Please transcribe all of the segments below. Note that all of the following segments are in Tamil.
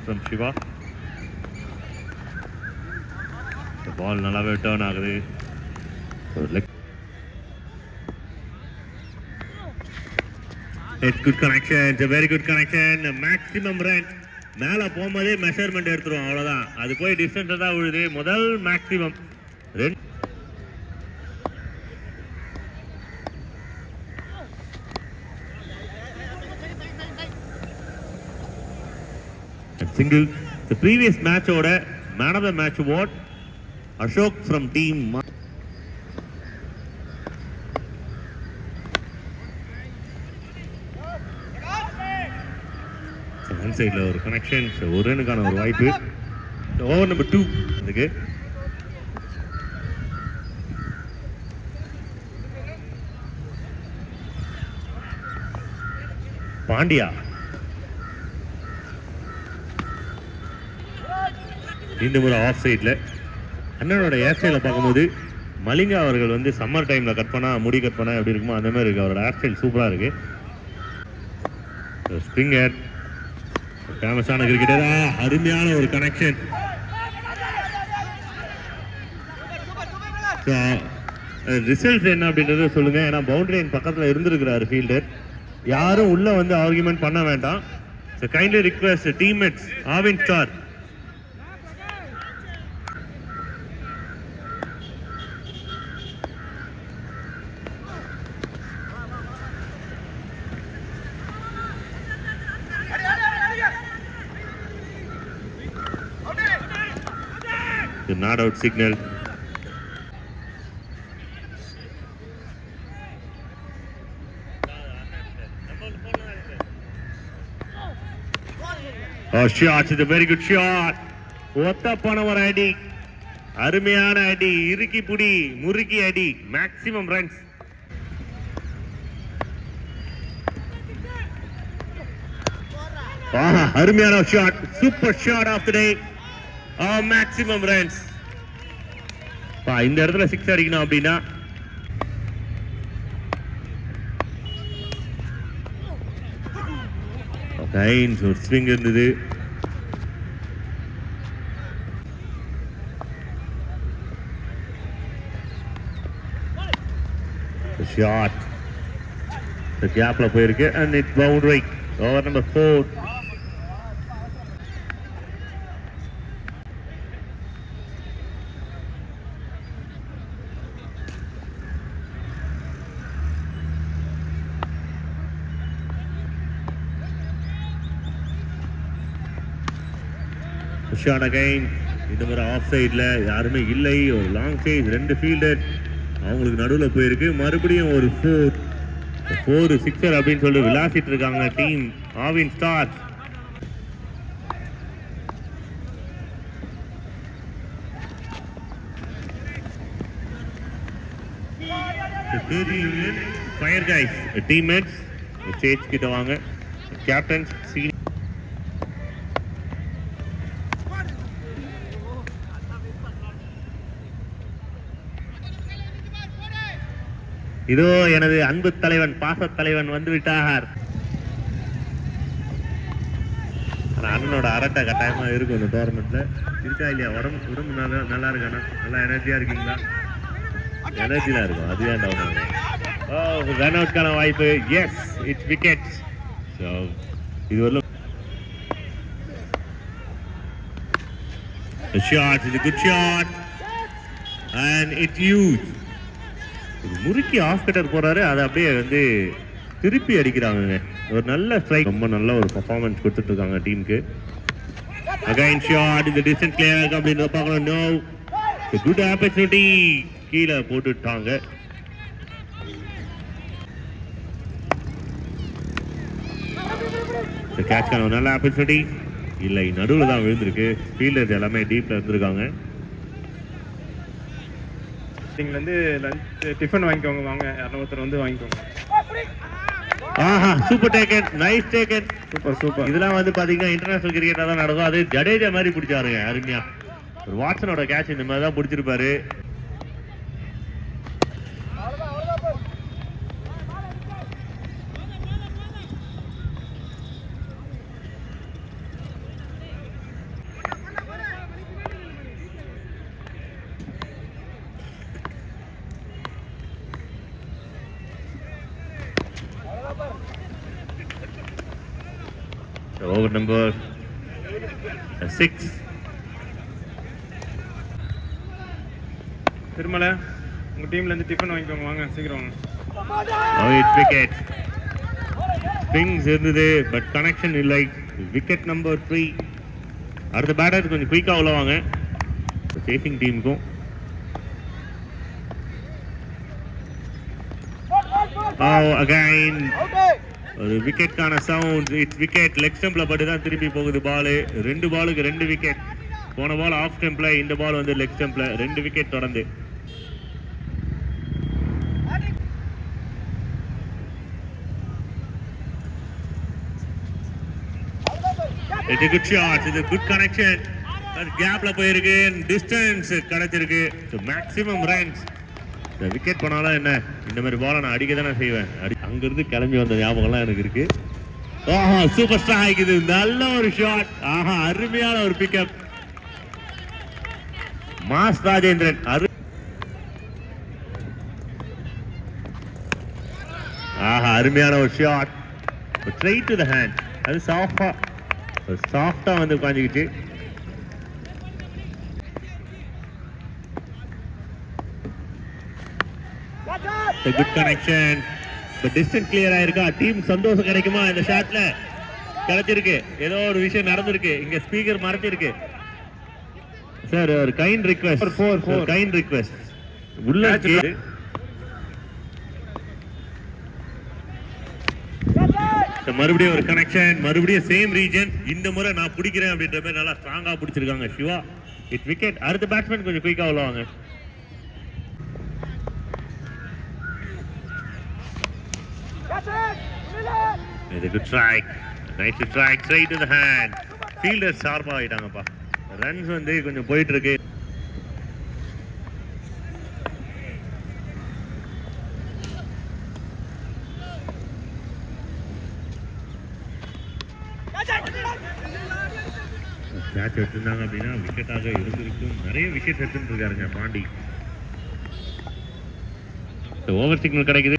from Shiva. The ball nallave turn ஆகுது. So it's good connection. It's a very good connection. Maximum run. மேல போகும்போதே மெஷர்மெண்ட் எடுத்துரும் அவ்வளவுதான். அது போய் டிஸ்டன்ஸ் தான் விழுது. முதல் maximum single. The previous match order, man of the match award, Ashok from team. So one side la or connection, so ஒரு ரனுக்கான ஒரு வாய்ப்பு. Over number 2 இதுக்கு. பாண்டியா இந்த முறை ஆஃப் சைடில் அண்ணனோட ஹேர் ஸ்டைலை பார்க்கும்போது மலிங்கா அவர்கள் வந்து சம்மர் டைமில் கட் பண்ணால் முடி கட் பண்ணால் எப்படி இருக்குமோ அந்த மாதிரி இருக்குது. அவரோட ஹேர் ஸ்டைல் சூப்பராக இருக்குது. ஸ்ப்ரிங் ஹேர் ஃபேமஸான கிரிக்கெட்டரா, அருமையான ஒரு கனெக்ஷன். ரிசல்ட் என்ன அப்படின்றத சொல்லுங்கள். ஏன்னா பவுண்டரி லைன் பக்கத்தில் இருந்திருக்கிறாரு ஃபீல்டர். யாரும் உள்ளே வந்து ஆர்குமெண்ட் பண்ண வேண்டாம். So kindly request teammates Aavin star the not out signal. Oh, shot. It's a very good shot. What a panamara adi. Arumiyana adi. Iriki pudi. Muriki adi. Maximum runs. Arumiyana shot. Super shot of the day. Maximum runs. இந்த இடத்துல 6 அடிக்கணும் அப்படின்னா ஒரு ஸ்விங் இருந்தது. ஷாட் கேப்ல போயிருக்கு and it's boundary. Over number 4. Shot again. இந்த முறை ஆஃப் சைடில் யாருமே இல்லை. ஒரு லாங் சேஜ் 2 ஃபீல்டர் அவங்களுக்கு நடுவில் போயிருக்கு. மறுபடியும் ஒரு 4 சிக்ஸர் அப்படின்னு சொல்லி விளாசிட்டு இருக்காங்க team Aavin star. Fire guys teammates Sage கிட்ட வாங்க. கேப்டன்ஸ் இதோ எனது அன்பு தலைவன் பாச தலைவன் வந்து விட்டார். அண்ணனோட அரட்டை கட்டாயமா இருக்கும் இந்த டோர்னமெண்ட்ல. இருக்கா இல்லையா? உடம்பு நல்லா இருக்கானா? நல்லா எனர்ஜியா இருக்கீங்களா? எனர்ஜியா இருக்கும். அது ஏன் டவுன் ஆகும்? ரன் அவுட்கான வாய்ப்பு. S, it's wicket. ஸோ இது வரலும் ஷாட். இது good shot and it's use. முறுக்கி ஆஃப் கட்டர் போறாரு. அதை அப்படியே வந்து திருப்பி அடிக்கிறாங்க. ஒரு நல்ல ஸ்ட்ரைக். ரொம்ப நல்ல ஒரு பர்ஃபார்மன்ஸ் கொடுத்துட்டு இருக்காங்க டீமுக்கு. Again shot. இந்த டிஸ்டன்ஸ் கிளியர் அப்படின்னு பார்க்கணும். No, good opportunity. கீழே போட்டுட்டாங்க. கேட்ச்கான ஒரு நல்ல ஆப்பர்ச்சுனிட்டி இல்லை, நடுவில் தான் விழுந்திருக்கு. ஃபீல்டர்ஸ் எல்லாமே டீப்ல இருந்திருக்காங்க. வந்து லஞ்ச் டிஃபன் வாங்கிக்கோங்க, வாங்க யாரும் ஒருத்தர் வந்து வாங்கிக்கோங்க. ஆஹா, super taken, nice taken, super super. இதெல்லாம் வந்து பாத்தீங்கன்னா இன்டர்நேஷனல் கிரிக்கெட்டா தான் நடக்கும். அது ஜடேஜா மாதிரி பிடிச்சாருங்க அருமையா. ஒரு வாட்சனோட கேட்ச் இந்த மாதிரி தான் பிடிச்சிருப்பாரு. over number 6. திருமல உங்க டீம்ல இருந்து டிஃபன் வாங்கிக்கோங்க வாங்க சீக்கிரம் வாங்க. Oh, it's wicket. Swings இருந்தது பட் கனெக்ஷன் இல்லை. Wicket number 3. அடுத்த பேட்டர் கொஞ்சம் குயிக்கா உள்ள வாங்க சேசிங் டீமுக்கும். Oh, again ஒரு விக்கெட்கான சவுண்ட். It's wicket. லெக் ஸ்டம்ப்ல பட்டு தான் திருப்பி போகுது பால். 2 பாலுக்கு 2 விக்கெட். போன பால் ஆஃப் ஸ்டம்ப்ல, இந்த பால் வந்து லெக் ஸ்டம்ப்ல. 2 விக்கெட் தொடர்ந்து. It's a good shot. It's a good connection. But gapல போயிருக்கு. Distance கிடைச்சிருக்கு. So maximum runs. இந்த விக்கெட் போனாலும் என்ன, இந்த மாதிரி பாலை நான் அடிக்க தானே செய்வேன். அங்கிருந்து கிளம்பி வந்த ஞாபகம்லாம் எனக்கு இருக்கு. ஆஹா, சூப்பர் ஸ்ட்ரைக். இது நல்ல ஒரு ஷாட். ஆஹா, அருமையான ஒரு பிக்கப். மாஸ் ராஜேந்திரன். ஆஹா, அருமையான ஒரு shot. Straight to the hand. அது சாஃப்டா வந்து உட்காந்துக்கிச்சு. Good connection. டிஸ்டன்ஸ் கிளியர் ஆயிருக்கா? டீம் சந்தோஷம் கிடைக்குமா இந்த ஷாட்ல? கிடைச்சிருக்கு. ஏதோ ஒரு விஷயம் நடந்திருக்கு. இங்க ஸ்பீக்கர் மறைச்சிருக்கு. சார் ஒரு கைண்ட் ரிக்வெஸ்ட். 4 kind request. உள்ள மறுபடியும் ஒரு கனெக்ஷன். மறுபடியும் சேம் ரீஜன். இந்த முறை நான் பிடிக்கிறேன் அப்படின்ற மாதிரி நல்லா ஸ்ட்ராங்கா பிடிச்சிருக்காங்க சிவா. It's wicket. அடுத்த பேட்ஸ்மேன் கொஞ்சம் குயிக்கா உள்ளவாங்க. It's a good strike. Nice strike. Straight to the hand. Fielder sharp ஆயிட்டாங்கப்பா. ரன்ஸ் வந்து கொஞ்சம் போயிட்டு இருக்கு. கேட்ச் எடுத்திருந்தாங்க அப்படின்னா விக்கெட்டாக இருந்திருக்கும். நிறைய விக்கெட் எடுத்துட்டு இருக்காருங்க பாண்டி. ஓவர் சிக்னல் கிடைக்குது.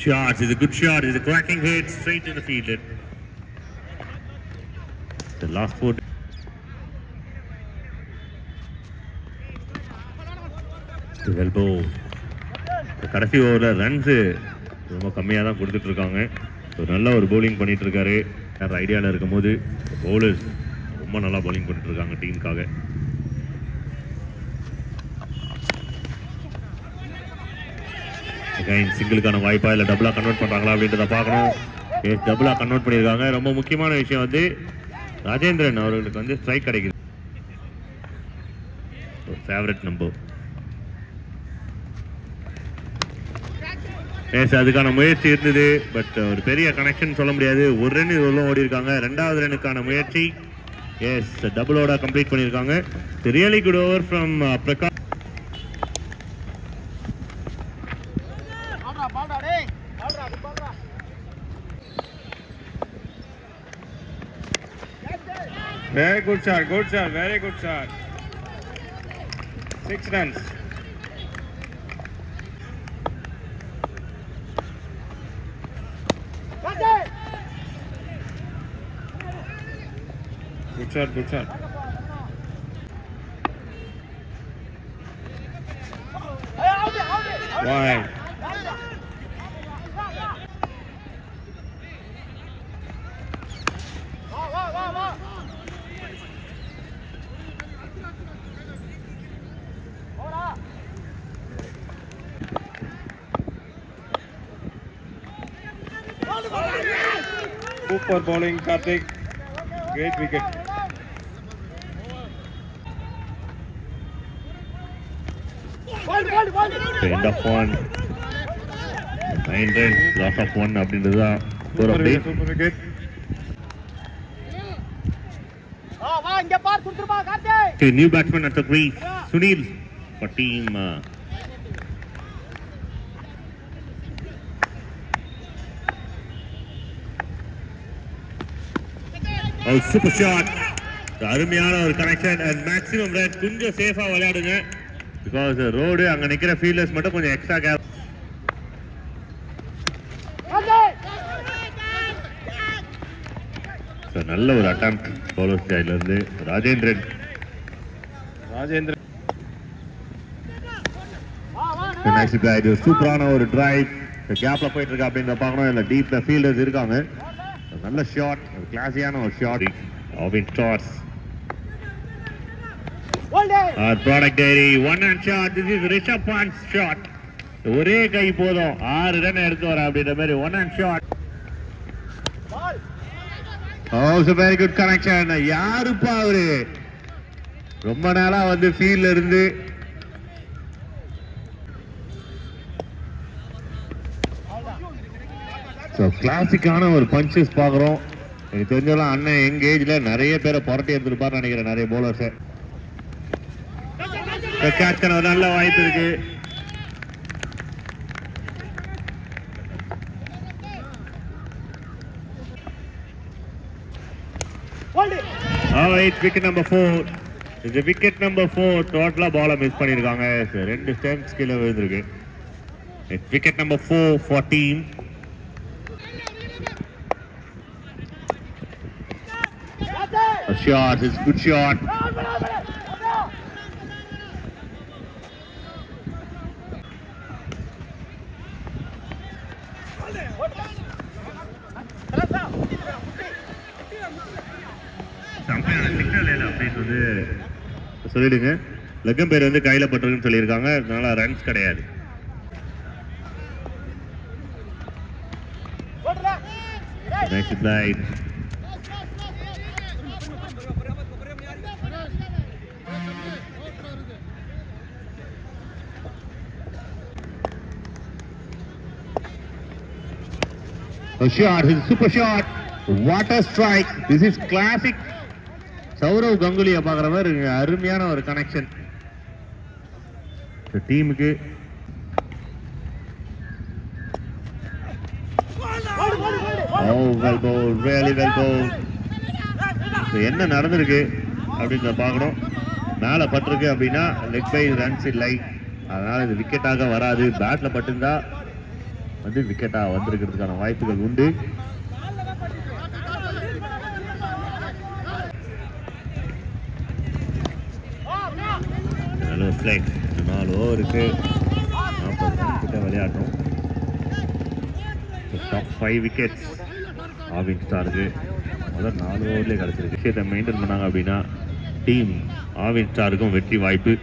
Shot is a good shot. Is a cracking hit straight in the field. The last foot. To elbow. கடைசி ஓவர்ல ரன்ஸ் ரொம்ப கம்மியாக தான் கொடுத்துட்டு இருக்காங்க. ஒரு நல்ல ஒரு பவுலிங் பண்ணிட்டு இருக்காரு. வேற ஐடியாவில் இருக்கும் போது பவுலர்ஸ் ரொம்ப நல்லா பவுலிங் பண்ணிட்டு இருக்காங்க டீமுக்காக. சிங்கிளுக்கான வாய்ப்பா இல்லை டபுளா கன்வெர்ட் பண்றாங்களா அப்படின்றத பார்க்கணும். டபுளா கன்வெர்ட் பண்ணியிருக்காங்க. ரொம்ப முக்கியமான விஷயம் வந்து ராஜேந்திரன் அவர்களுக்கு வந்து ஸ்ட்ரைக் கிடைக்குது. Favourite number. எஸ், அதுக்கான முயற்சி இருந்தது. பட் ஒரு பெரிய கனெக்ஷன் சொல்ல முடியாது. ஒரு ரன் இவ்வளோ ஓடி இருக்காங்க. 2வது ரனுக்கான முயற்சி. எஸ், டபுளோட கம்ப்ளீட் பண்ணியிருக்காங்க. Really good over from Prakash. Very good shot, very good shot. 6 runs. Good shot. Wide. Super bowling, Karthik. Great wicket. End of 1. 9 runs, loss of 1 அப்படின்றதுதான் ஸ்கோர் அப்டேட். Super wicket. வா இங்க பார் குடுத்துமா Karthi. New batsman at the crease. Sunil for team. Oh, super shot. அருமையான ஒரு கனெக்ஷன் அண்ட் மேக்ஸிமம் ரன். கொஞ்சம் சேஃபா விளையாடுங்க. பிகாஸ் ரோடு அங்க நிக்கிற ஃபீல்டர்ஸ் மட்டும் கொஞ்சம் எக்ஸ்ட்ரா கேப். நல்ல ஒரு அட்டெம்ப்ட் பவுலர் சைடுல இருந்து ராஜேந்திரன். சூப்பரான ஒரு டிரைவ். கேப்ல போயிட்டு இருக்கா அப்படின்னு பார்க்கணும். இல்ல டீப்ல ஃபீல்டர்ஸ் இருக்காங்க. நல்ல ஷாட், ஒரு கிளாஸியான ஒரு ஷாட். ஆவின் டாஸ் product dairy 1 shot. This is Rishabh Pant shot. ஒரே கை போதும் 6 ரன் எடுத்து வர அப்படின்ற மாதிரி 1 shot. Also very good connection. யாருப்பா அவரு? ரொம்ப நாளா வந்து ஃபீல்ட்ல இருந்து கிளாசிக்கான ஒரு பஞ்சஸ் பாக்குறோம். எனக்கு தெரிஞ்சலாம் அண்ணன் எங்க ஏஜ்ல நிறைய பேரை புரட்டி எடுத்துருப்பாரு நினைக்கிறேன். நிறைய போலர்ஸ் கேட்ச் பண்ண ஒரு நல்ல வாய்ப்பு இருக்கு. Wicket number 4. இது விக்கெட் நம்பர் 4. டோட்டலா பால மிஸ் பண்ணிருக்காங்க. 2 ஸ்டெம்ஸ் கீழே விழுந்திருக்கு. Wicket number 4 for team. A shot, it's a good shot. சொல்லிடுங்க. லெக்கம் பேர் வந்து கையில பட்டிருக்குன்னு சொல்லியிருக்காங்க. அதனால ரன்ஸ் கிடையாது. Next light. A shot, his super shot. What a strike. This is classic. Sourav கங்குலியை பார்க்குற மாதிரி அருமையான ஒரு கனெக்ஷன் டீமுக்கு. என்ன நடந்திருக்கு அப்படின்னு பார்க்கணும். மேலே பட்டிருக்கு அப்படின்னா லெக் பை ரன்ஸ் இல்லை. அதனால இது விக்கெட்டாக வராது. பேட்ல பட்டிருந்தா வந்து விக்கெட்டாக வந்திருக்கிறதுக்கான வாய்ப்புகள் உண்டு. Flag. 4 ஓவருக்கு 40 ரன் கிட்ட விளையாடணும். டாப் 5 விக்கெட்ஸ் ஆவின் ஸ்டாருக்கு அதான் 4 ஓவர்லேயே கிடச்சிருக்கு. விஷயத்தை மெயின்டைன் பண்ணாங்க அப்படின்னா டீம் ஆவின் ஸ்டாருக்கும் வெற்றி வாய்ப்பு.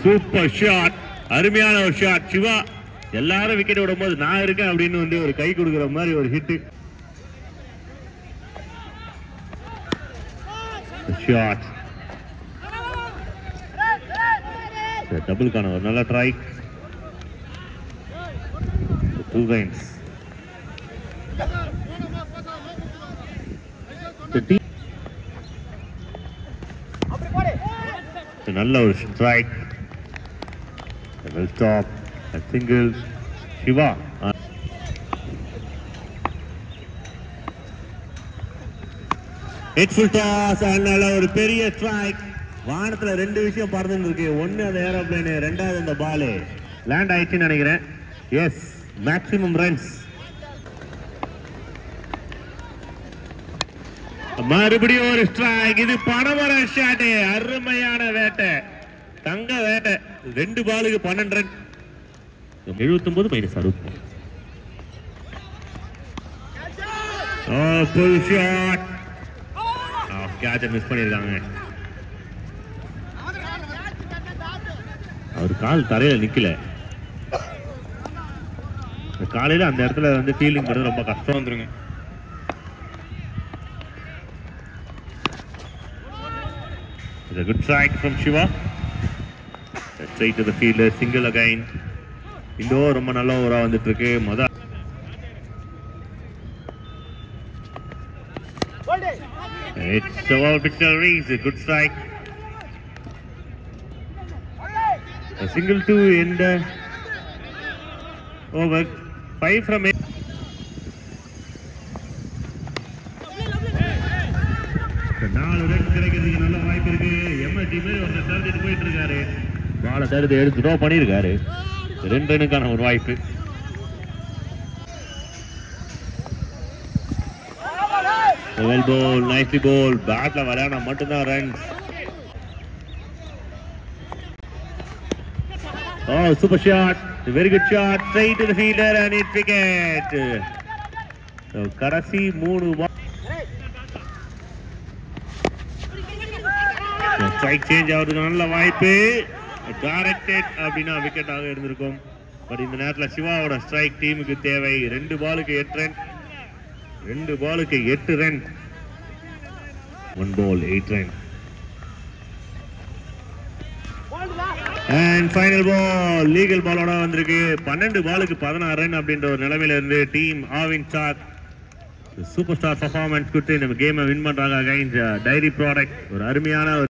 சூப்பர் ஷாட், அருமையான ஒரு ஷாட். சிவா எல்லாரும் விக்கெட் விடும் போது நான் இருக்கேன் அப்படின்னு வந்து ஒரு கை கொடுக்குற மாதிரி ஒரு ஹிட் ஷாட். டபுள்கான ஒரு நல்ல ட்ரை. 2 runs. நல்ல ஒரு ஸ்ட்ரைக். Stop single. சிவா ஹெட்ஃபுல் டாஸ். நல்ல ஒரு பெரிய ஸ்ட்ரைக். வானத்துல 2 விஷயம் பறந்துட்டு இருக்கு. ஒன்னு அந்த ஏரோப்ளேன், 2வது அந்த பால் லேண்ட் ஆயிடுச்சுன்னு நினைக்கிறேன். Yes, maximum runs. மறுபடியும் ஒரு ஸ்ட்ரைக். இது பணமர ஷாட். அருமையான வேட்டை, தங்க வேட்டை. 2 பாலுக்கு 12 ரன். 79 மைனஸ் 60. Full shot. கேட்சை மிஸ் பண்ணிருக்காங்க. அவர் கால் தரையில நிக்கல. காலையில அந்த இடத்துல வந்து ஃபீல்டிங் பண்றது ரொம்ப கஷ்டம் வந்துருங்க. It's a good strike from Shiva. Straight to the fielder, single again. இந்த ஓவர் ரொம்ப நல்ல ஓவரா வந்துட்டு இருக்கு. It's a wall pitcher reach. A good strike. A single 2 in the over. 5 from 8. நாலு ரன் கிடைக்கிறதுக்கு நல்ல வாய்ப்பு இருக்கு. எம்எஸ்டி மாதிரி ஒரு டார்கெட் போயிட்டு இருக்காரு. பாலை தடுத்து எடுத்து ட்ரா பண்ணியிருக்காரு. 2 ரன்னுக்கான ஒரு வாய்ப்பு. வெல் பால், நைஸ்லி பால். பேட்ல விளையாட மட்டும்தான் runs. Oh, super shot. A very good shot. Straight to the fielder and it's wicket. So, கடைசி 3 ball. Strike change ஆகுறதுக்கு நல்ல வாய்ப்பு. Directed அப்படின்னா விக்கெட் ஆக இருந்திருக்கும். பட் இந்த நேரத்தில் சிவாவோட ஸ்ட்ரைக் டீமுக்கு தேவை. 2 பாலுக்கு 8 ரன். 2 பாலுக்கு 8 run. 1 ball 8 run. And final ball, legal ball ஓட வந்திருக்கு. 12 பாலுக்கு 16 ரன் அப்படின்ற ஒரு நிலைமையில இருந்து டீம் ஆவின் சாத் சூப்பர் ஸ்டார் பர்ஃபார்மன்ஸ் கொடுத்து இந்த கேமை வின் பண்றாங்க அகைன்ஸ்ட் டைரி ப்ராடக்ட். ஒரு அருமையான